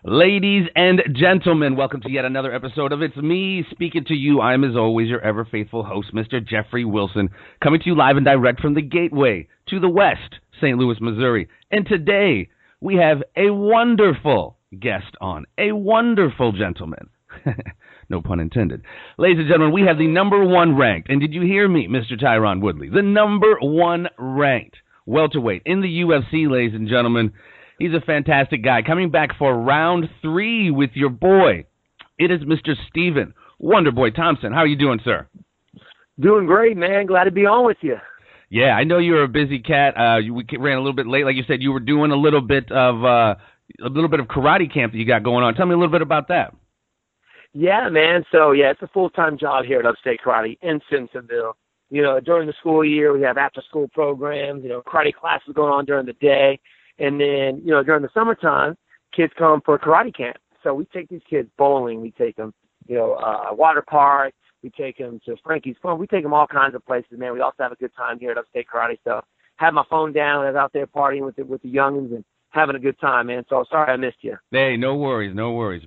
Ladies and gentlemen, welcome to yet another episode of It's Me Speaking to You. I'm, as always, your ever-faithful host, Mr. Jeffrey Wilson, coming to you live and direct from the Gateway to the West, St. Louis, Missouri. And today, we have a wonderful guest on, a wonderful gentleman. No pun intended. Ladies and gentlemen, we have the number one ranked, and did you hear me, Mr. Tyron Woodley, the number one ranked welterweight in the UFC, ladies and gentlemen. He's a fantastic guy. Coming back for round 3 with your boy, it is Mr. Stephen Wonderboy Thompson. How are you doing, sir? Doing great, man. Glad to be on with you. Yeah, I know you're a busy cat. We ran a little bit late. Like you said, you were doing a little bit of karate camp that you got going on. Tell me a little bit about that. Yeah, man. So, it's a full-time job here at Upstate Karate in Simpsonville. You know, during the school year, we have after-school programs, karate classes going on during the day. And then, during the summertime, kids come for karate camp. So we take these kids bowling. We take them, water park. We take them to Frankie's Fun. We take them all kinds of places, man. We also have a good time here at Upstate Karate. So have my phone down. I was out there partying with the youngins and having a good time, man. So sorry I missed you. Hey, no worries,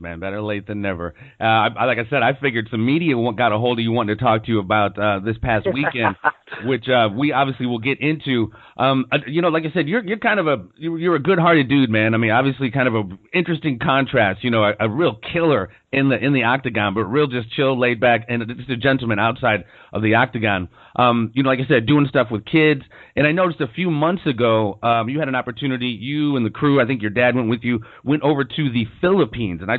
man. Better late than never. Like I said, I figured some media got a hold of you wanting to talk to you about this past weekend, which we obviously will get into. Like I said, you're kind of you're a good-hearted dude, man. I mean, obviously kind of a interesting contrast, a real killer in the octagon, but real just chill, laid back, and just a gentleman outside of the octagon. Like I said, doing stuff with kids. And I noticed a few months ago, you had an opportunity, you and the crew, I think your dad went with you, went over to the Philippines, and I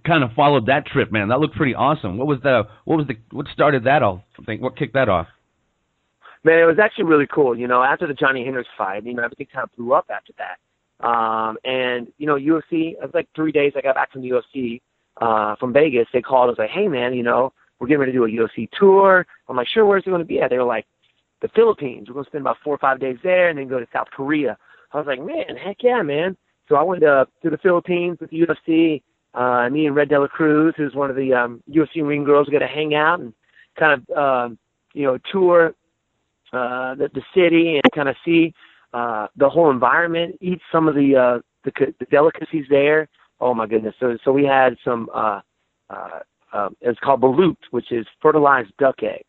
kind of followed that trip, man. That looked pretty awesome. What started that all? What kicked that off? Man, it was actually really cool. After the Johnny Hendricks fight, everything kind of blew up after that. UFC, it was like 3 days I got back from the UFC from Vegas. They called us like, hey, man, we're getting ready to do a UFC tour. I'm like, sure, where's it going to be at? They were like, the Philippines. We're going to spend about 4 or 5 days there and then go to South Korea. I was like, man, heck yeah, man. So I went to the Philippines with the UFC. Me and Red Dela Cruz, who's one of the UFC ring girls, got to hang out and kind of, tour the city and kind of see the whole environment, eat some of the delicacies there. Oh, my goodness. So we had some, it's called balut, which is fertilized duck eggs.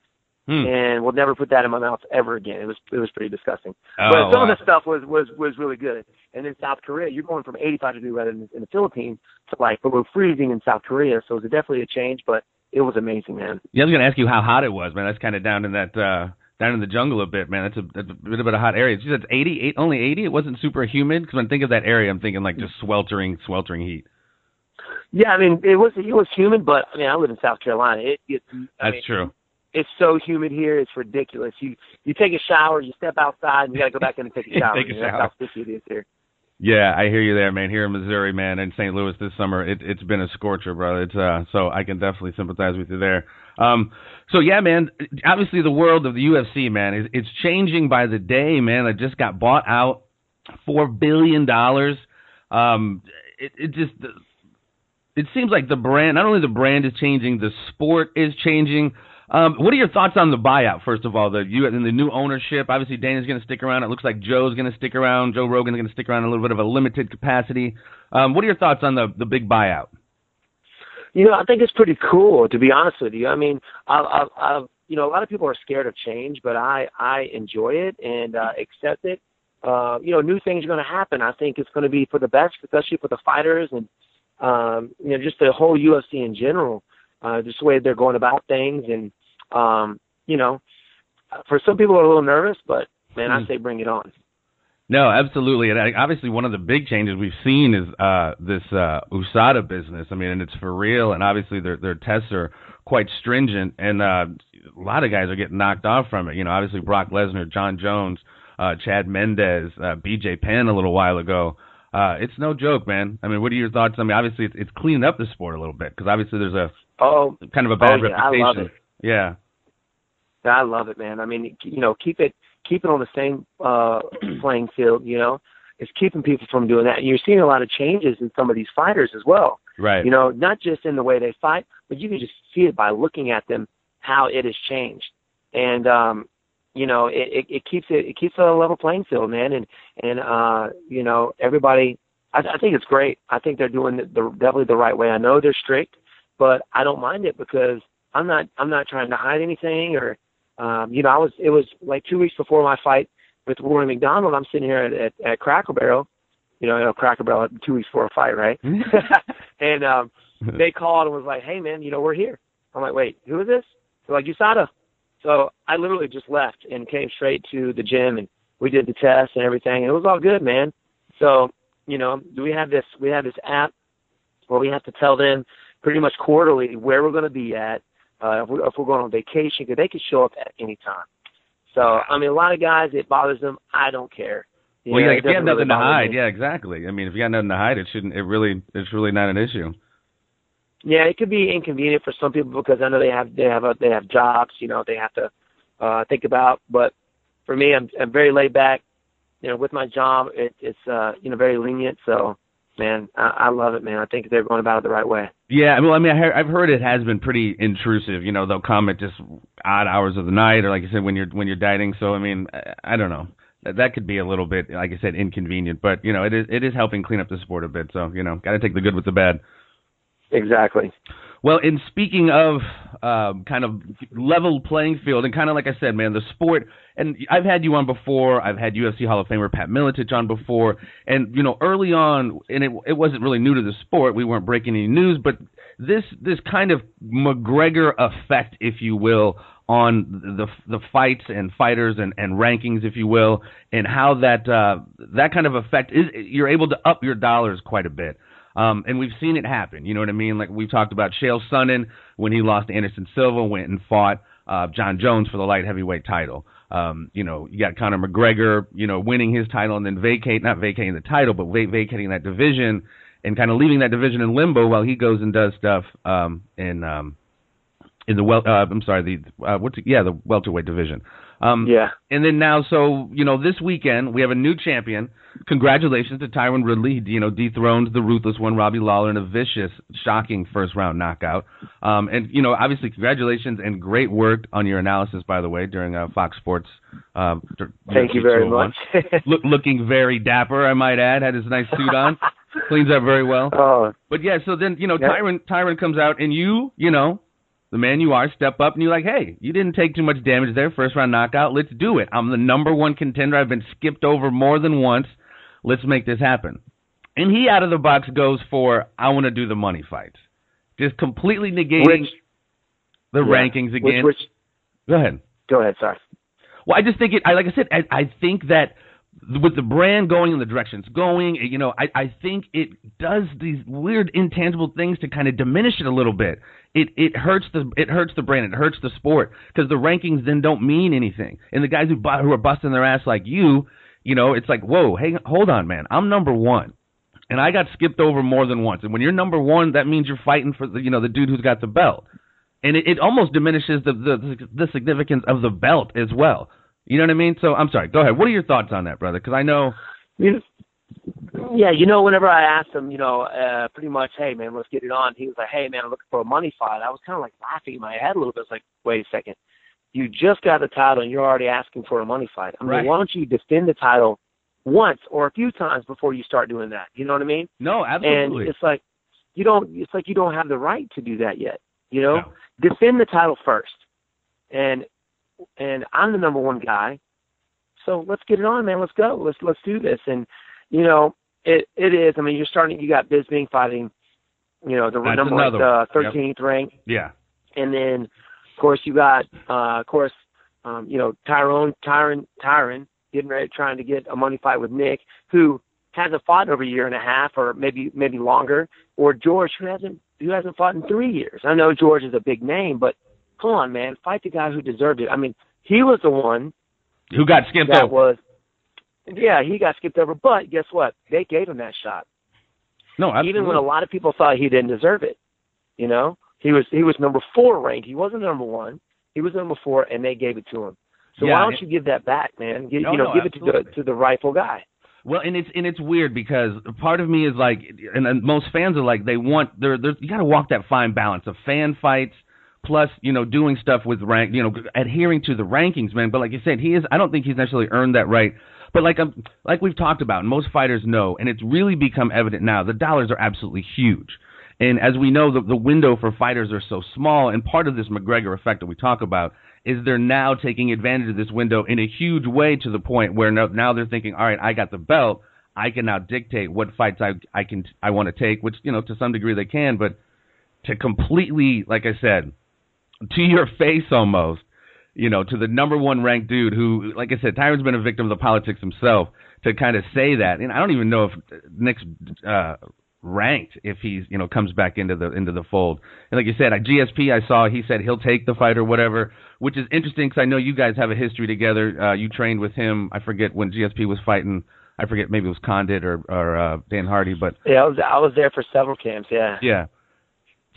And we'll never put that in my mouth ever again. It was pretty disgusting. But some of the stuff was really good. And in South Korea, you're going from 85 degree weather in the Philippines to like below freezing in South Korea. So it was definitely a change, but it was amazing, man. Yeah, I was going to ask you how hot it was, man. That's kind of down in that down in the jungle a bit, man. That's a bit of a hot area. You said it's only 80. It wasn't super humid, because when I think of that area, I'm thinking like just sweltering heat. Yeah, I mean it was humid, but I mean I live in South Carolina. That's true. It's so humid here, it's ridiculous. You take a shower, you step outside, and you got to go back in and take a shower. Take a shower. That's how sticky it is here. Yeah, I hear you there, man. Here in Missouri, man, and St. Louis this summer, it's been a scorcher, brother. It's so I can definitely sympathize with you there. So yeah, man. Obviously, the world of the UFC, man, it's changing by the day, man. It just got bought out, $4 billion. It seems like the brand, not only the brand is changing, the sport is changing. What are your thoughts on the buyout, first of all, the new ownership? Obviously, Dana's going to stick around. It looks like Joe's going to stick around. Joe Rogan's going to stick around in a little bit of a limited capacity. What are your thoughts on the big buyout? I think it's pretty cool, to be honest with you. I mean, a lot of people are scared of change, but I enjoy it and accept it. New things are going to happen. I think it's going to be for the best, especially for the fighters and, just the whole UFC in general. Just the way they're going about things. And, for some people are a little nervous, but, man, I say bring it on. No, absolutely. And obviously one of the big changes we've seen is this USADA business. I mean, and it's for real. And obviously their tests are quite stringent. And a lot of guys are getting knocked off from it. Obviously Brock Lesnar, John Jones, Chad Mendez, BJ Penn a little while ago. It's no joke, man. I mean, what are your thoughts? I mean, obviously it's cleaning up the sport a little bit, because obviously there's kind of a bad reputation. I love it. Yeah. I love it, man. I mean, keep it on the same playing field. It's keeping people from doing that. And you're seeing a lot of changes in some of these fighters as well. Right. Not just in the way they fight, but you can just see it by looking at them, how it has changed. And it keeps a level playing field, man. And everybody I think it's great. I think they're doing it definitely the right way. I know they're strict, but I don't mind it because I'm not trying to hide anything or, it was like 2 weeks before my fight with Rory McDonald. I'm sitting here at Cracker Barrel, Cracker Barrel 2 weeks before a fight, right? And they called and was like, hey, man, we're here. I'm like, wait, who is this? They're like, USADA. So I literally just left and came straight to the gym, and we did the test and everything, and it was all good, man. So, we have this app where we have to tell them pretty much quarterly where we're going to be at, if we're going on vacation, because they can show up at any time. So, I mean, a lot of guys, it bothers them. I don't care. If you have nothing to hide, yeah, exactly. I mean, if you got nothing to hide, it's really not an issue. Yeah, it could be inconvenient for some people because I know they have jobs, they have to think about. But for me, I'm very laid back. With my job, it's very lenient. So, man, I love it, man. I think they're going about it the right way. Yeah, well, I mean, I've heard it has been pretty intrusive. They'll come at just odd hours of the night, or like I said, when you're dieting. So, I mean, I don't know. That could be a little bit, like I said, inconvenient. But it is helping clean up the sport a bit. So, got to take the good with the bad. Exactly. Well, in speaking of kind of level playing field, and kind of like I said, man, the sport, and I've had you on before. I've had UFC Hall of Famer Pat Miletich on before, and early on, and it wasn't really new to the sport. We weren't breaking any news, but this kind of McGregor effect, if you will, on the fights and fighters and rankings, if you will, and how that kind of effect is, you're able to up your dollars quite a bit. And we've seen it happen, you know what I mean? Like we've talked about Chael Sonnen when he lost to Anderson Silva, went and fought John Jones for the light heavyweight title. You got Conor McGregor, winning his title and then not vacating the title, but vacating that division and kind of leaving that division in limbo while he goes and does stuff in the welterweight division. Yeah. And then now, so, this weekend we have a new champion. Congratulations to Tyron Woodley. He, dethroned the ruthless one, Robbie Lawler, in a vicious, shocking first-round knockout. And, obviously, congratulations and great work on your analysis, by the way, during Fox Sports. Thank you very much. Looking very dapper, I might add. Had his nice suit on. Cleans up very well. But, yeah, so then, Tyron comes out, and the man you are, step up, and you're like, hey, you didn't take too much damage there, first-round knockout. Let's do it. I'm the number one contender. I've been skipped over more than once. Let's make this happen. And he, out of the box, goes for, I want to do the money fights. Just completely negating the rankings again. Go ahead. Go ahead, sorry. Well, I just think like I said, I think that with the brand going in the direction it's going, I think it does these weird intangible things to kind of diminish it a little bit. It hurts the brand, it hurts the sport because the rankings then don't mean anything. And the guys who are busting their ass like you, it's like, whoa, hey, hold on, man, I'm number one, and I got skipped over more than once. And when you're number one, that means you're fighting for the dude who's got the belt, and it almost diminishes the significance of the belt as well. You know what I mean? So I'm sorry. Go ahead. What are your thoughts on that, brother? Because I know. Yeah, whenever I asked him, pretty much, hey, man, let's get it on. He was like, hey, man, I'm looking for a money fight. I was kind of like laughing in my head a little bit. I was like, wait a second. You just got the title and you're already asking for a money fight. I mean, right. Why don't you defend the title once or a few times before you start doing that? You know what I mean? No, absolutely. And it's like you don't have the right to do that yet. No. Defend the title first. And I'm the number one guy. So let's get it on, man. Let's go. Let's do this. And it is. I mean, you got Bisping fighting, the number 13th rank. Yeah. And then, of course, you got, Tyron getting ready, trying to get a money fight with Nick, who hasn't fought over a year and a half, or maybe longer, or George, who hasn't fought in 3 years. I know George is a big name, but come on, man, fight the guy who deserved it. I mean, he was the one who got skipped over. He got skipped over, but guess what? They gave him that shot. No, absolutely. Even when a lot of people thought he didn't deserve it. He was number 4 ranked. He wasn't number 1. He was number 4, and they gave it to him. So why don't you give that back, man? Give it to the rightful guy. Well, and it's weird because part of me is like, and most fans are like, you got to walk that fine balance of fan fights plus, doing stuff with adhering to the rankings, man. But like you said, I don't think he's necessarily earned that right. But like we've talked about, and most fighters know, and it's really become evident now, the dollars are absolutely huge. And as we know, the window for fighters are so small, and part of this McGregor effect that we talk about is they're now taking advantage of this window in a huge way, to the point where now they're thinking, all right, I got the belt, I can now dictate what fights I want to take, which, you know, to some degree they can, but to completely, like I said, to your face almost, you know, to the number one ranked dude who, like I said, Tyron's been a victim of the politics himself, to kind of say that. And I don't even know if Nick's ranked if he's, you know, comes back into the fold. And like you said, at GSP, I saw he said he'll take the fight or whatever, which is interesting because I know you guys have a history together. You trained with him. I forget when GSP was fighting. I forget, maybe it was Condit or Dan Hardy, but yeah, I was there for several camps. Yeah. Yeah.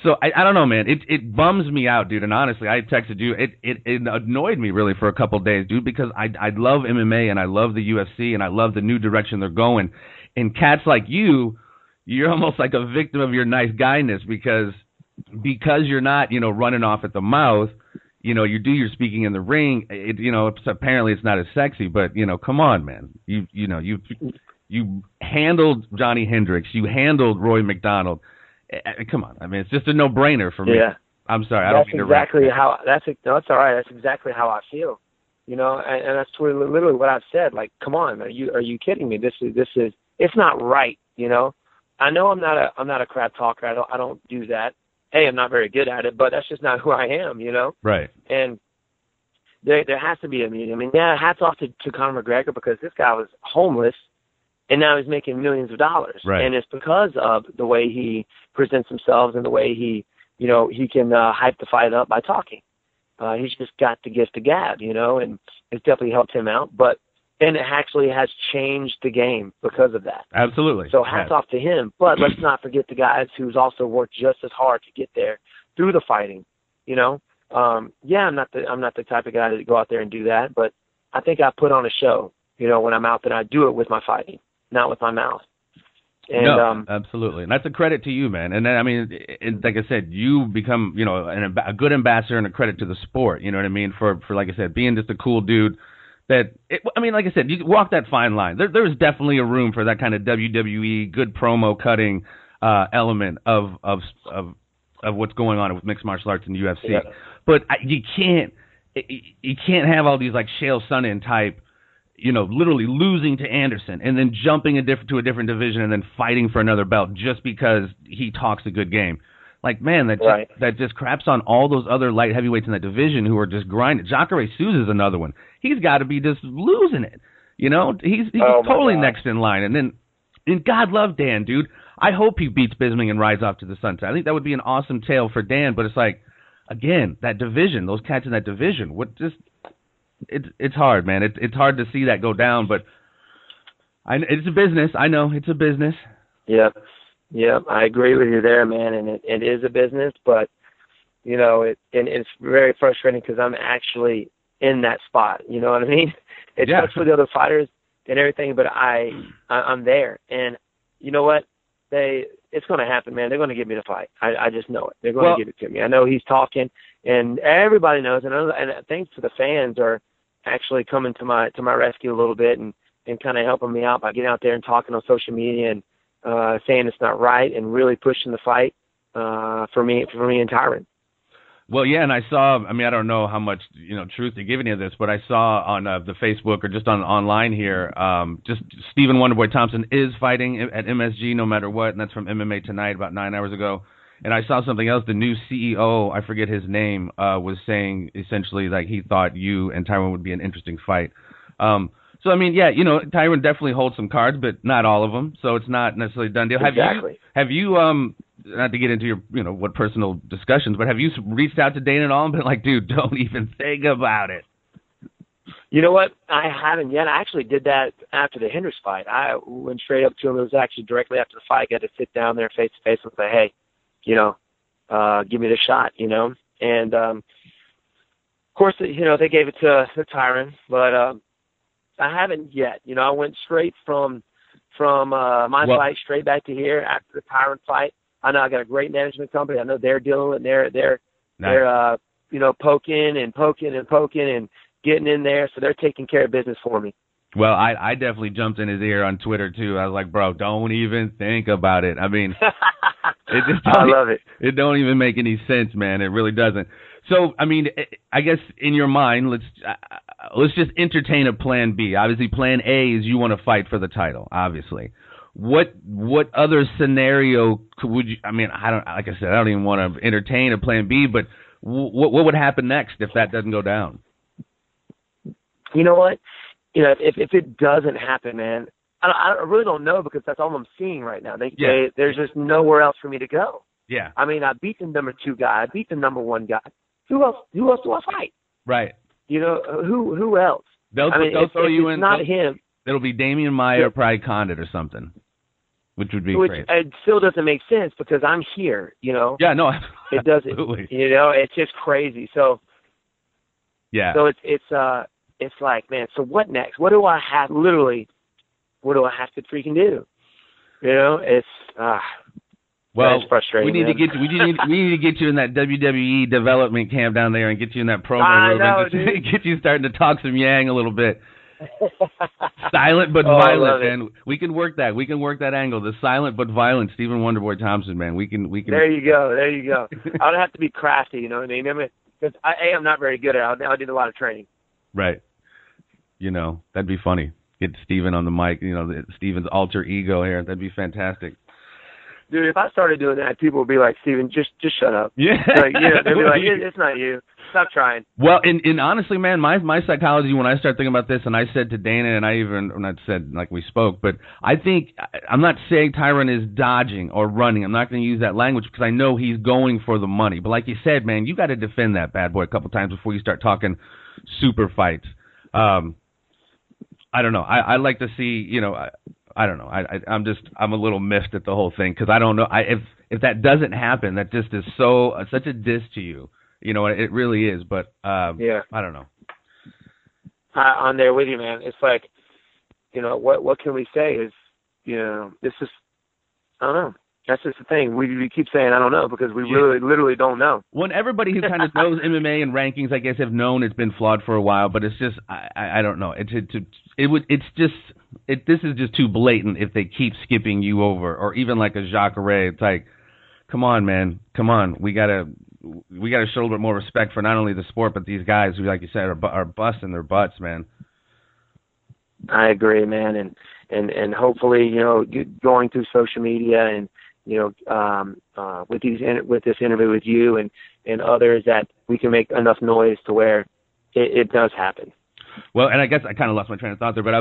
So I don't know, man. It bums me out, dude. And honestly, I texted you. It annoyed me really for a couple of days, dude, because I love MMA and I love the UFC and I love the new direction they're going. And cats like you're almost like a victim of your nice guyness because you're not, you know, running off at the mouth. You know, you do your speaking in the ring. Apparently it's not as sexy, but, you know, come on, man. You handled Johnny Hendricks. You handled Roy McDonald. Come on. I mean, it's just a no-brainer for me. Yeah. I'm sorry. I don't mean to exactly how that's all right. That's exactly how I feel. You know, and that's literally what I've said. Like, come on, are you kidding me? This is it's not right. You know, I know I'm not a crap talker. I don't do that. Hey, I'm not very good at it, but that's just not who I am, you know? Right. And there has to be a medium. I mean, yeah, hats off to Conor McGregor because this guy was homeless and now he's making millions of dollars. Right. And it's because of the way he presents himself and the way he can hype the fight up by talking. He's just got the gift of gab, you know, and it's definitely helped him out. And it actually has changed the game because of that. Absolutely. So hats off to him. But let's not forget the guys who's also worked just as hard to get there through the fighting. You know, I'm not the type of guy to go out there and do that, but I think I put on a show. You know, when I'm out there, I do it with my fighting, not with my mouth. And, no, absolutely, and that's a credit to you, man. And then, I mean, like I said, you become, you know, a good ambassador and a credit to the sport. You know what I mean? For like I said, being just a cool dude. Like I said, you walk that fine line. There's definitely a room for that kind of WWE good promo cutting element of what's going on with mixed martial arts and UFC. Yeah. But you can't have all these like Chael Sonnen type, you know, literally losing to Anderson and then jumping to a different division and then fighting for another belt just because he talks a good game. Like, man, that just craps on all those other light heavyweights in that division who are just grinding. Jacare Souza is another one. He's got to be just losing it. You know, he's totally next in line. And God love Dan, dude. I hope he beats Bisping and rides off to the sunset. I think that would be an awesome tale for Dan. But it's like, again, that division, those cats in that division, it's hard, man. It's hard to see that go down. But it's a business. I know it's a business. Yep. Yeah, I agree with you there, man, and it is a business, but, you know, it's very frustrating because I'm actually in that spot, you know what I mean? It sucks for the other fighters and everything, but I'm there, and you know what? It's going to happen, man. They're going to give me the fight. I just know it. They're going to give it to me. I know he's talking, and everybody knows, and thanks to the fans are actually coming to my rescue a little bit and kind of helping me out by getting out there and talking on social media and saying it's not right and really pushing the fight for me and Tyron. Well, yeah, and I saw, I mean, I don't know how much, you know, truth to give any of this, but I saw on the Facebook or just online here, just Stephen Wonderboy Thompson is fighting at MSG no matter what, and that's from MMA Tonight about 9 hours ago. And I saw something else. The new CEO, I forget his name, was saying essentially like he thought you and Tyron would be an interesting fight. So, I mean, yeah, you know, Tyron definitely holds some cards, but not all of them. So it's not necessarily a done deal. Exactly. Have you not to get into your, you know, what personal discussions, but have you reached out to Dana at all and been like, dude, don't even think about it? You know what? I haven't yet. I actually did that after the Hendricks fight. I went straight up to him. It was actually directly after the fight. I got to sit down there face to face and say, hey, you know, give me the shot, you know. And, of course, you know, they gave it to Tyron, but I haven't yet. You know, I went straight from my fight straight back to here after the Tyron fight. I know I got a great management company. I know they're dealing with they're you know, poking and getting in there, so they're taking care of business for me. Well, I definitely jumped in his ear on Twitter too. I was like, bro, don't even think about it. I mean, I love it. It don't even make any sense, man. It really doesn't. So, I mean, I guess in your mind, let's just entertain a plan B. Obviously, plan A is you want to fight for the title, obviously. What other scenario would you? I mean, like I said, I don't even want to entertain a plan B. But what would happen next if that doesn't go down? You know what? You know, if it doesn't happen, man, I really don't know, because that's all I'm seeing right now. There's just nowhere else for me to go. Yeah. I mean, I beat the number 2 guy. I beat the number 1 guy. Who else do I fight? Right. You know, who else? They'll throw you in. Not him. It'll be Damian Maia or probably Condit or something, which would be crazy. It still doesn't make sense, because I'm here, you know. Yeah, no, it doesn't. Absolutely. You know, it's just crazy. So yeah. So it's like, man, so what next? What do I have to freaking do? You know, it's it's frustrating. We need to get you in that WWE development camp down there and get you in that promo room and get you starting to talk some yang a little bit. Silent but violent, man. We can work that. We can work that angle. The silent but violent Stephen Wonderboy Thompson, man. We can. There you go. I would have to be crafty, you know what I mean? Because I am not very good at it. I did a lot of training. Right. You know, that'd be funny. Get Stephen on the mic, you know, Stephen's alter ego here. That'd be fantastic. Dude, if I started doing that, people would be like, Stephen, just shut up. Yeah. They'd be like, it's not you. Stop trying. Well, and honestly, man, my psychology, when I start thinking about this, and I said to Dana, and I even, not said like we spoke, but I think, I'm not saying Tyron is dodging or running. I'm not going to use that language, because I know he's going for the money. But like you said, man, you got to defend that bad boy a couple times before you start talking super fights. I don't know. I like to see, you know, I don't know. I'm a little miffed at the whole thing, because I don't know. If that doesn't happen, that just is such a diss to you. You know, it really is. But yeah, I don't know. I'm there with you, man. It's like, you know, what can we say? Is, you know, this is, I don't know. That's just the thing. We keep saying I don't know, because we really literally don't know. When everybody who kind of knows MMA and rankings, I guess, have known it's been flawed for a while, but it's just I don't know. This is just too blatant if they keep skipping you over, or even like a Jacare. It's like, come on, man, come on. We gotta show a little bit more respect for not only the sport, but these guys who, like you said, are busting their butts, man. I agree, man, and hopefully, you know, going through social media and, you know, with this interview with you and others, that we can make enough noise to where it does happen. Well, and I guess I kind of lost my train of thought there, but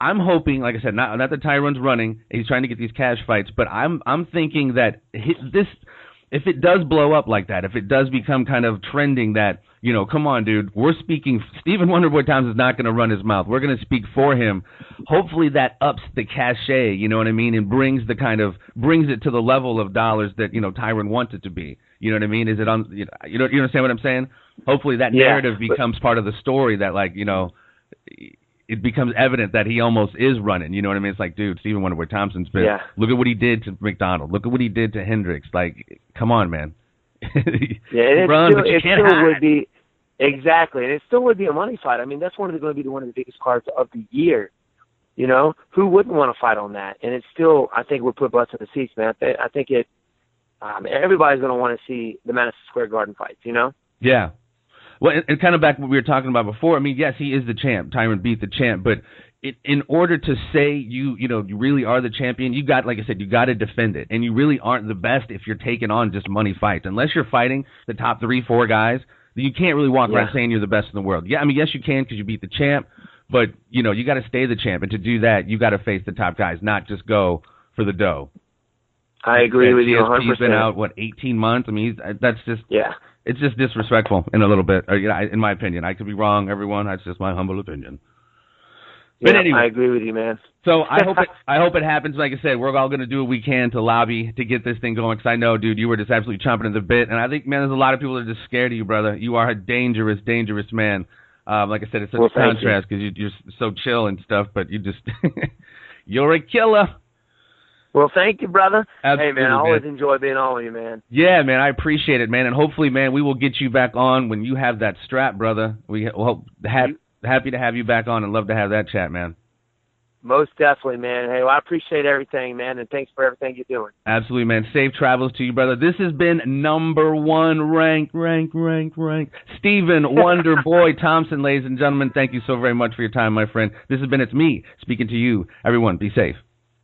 I'm hoping, like I said, not that Tyron's running, he's trying to get these cash fights, but I'm thinking that if it does blow up like that, if it does become kind of trending that, you know, come on, dude, we're speaking, Stephen Wonderboy Thompson is not going to run his mouth. We're going to speak for him. Hopefully that ups the cachet, you know what I mean, and brings it to the level of dollars that, you know, Tyron wants it to be. You know what I mean? Is it on, you understand what I'm saying? Hopefully that narrative becomes part of the story, that, like, you know, it becomes evident that he almost is running. You know what I mean? It's like, dude, Stephen Wonderboy Thompson's been, look at what he did to McDonald. Look at what he did to Hendricks. Like, come on, man. Yeah, it still would be, exactly, and it still would be a money fight. I mean, that's going to be one of the biggest cards of the year. You know, who wouldn't want to fight on that? And it's still, I think, would put butts in the seats, man. I think everybody's going to want to see the Madison Square Garden fights. You know? Yeah. Well, and kind of back to what we were talking about before. I mean, yes, he is the champ. Tyron beat the champ, but in order to say you really are the champion, you got, like I said, you got to defend it, and you really aren't the best if you're taking on just money fights. Unless you're fighting the top 3-4 guys, you can't really walk around saying you're the best in the world. Yeah, I mean, yes, you can, because you beat the champ, but you know, you got to stay the champ, and to do that, you got to face the top guys, not just go for the dough. I agree with you 100%. He's been out 18 months. I mean, that's just it's just disrespectful in a little bit. Or, in my opinion, I could be wrong. Everyone, that's just my humble opinion. But anyway, I agree with you, man. So I hope it happens. Like I said, we're all going to do what we can to lobby to get this thing going. Because I know, dude, you were just absolutely chomping at the bit, and I think, man, there's a lot of people that are just scared of you, brother. You are a dangerous, dangerous man. Like I said, it's such a contrast because you're so chill and stuff, but you just you're a killer. Well, thank you, brother. Absolutely, hey, man, I always enjoy being on with you, man. Yeah, man, I appreciate it, man. And hopefully, man, we will get you back on when you have that strap, brother. We hope happy to have you back on and love to have that chat, man. Most definitely, man. Hey, well, I appreciate everything, man, and thanks for everything you're doing. Absolutely, man. Safe travels to you, brother. This has been number one ranked Stephen Wonderboy Thompson, ladies and gentlemen. Thank you so very much for your time, my friend. This has been It's Me speaking to you. Everyone, be safe.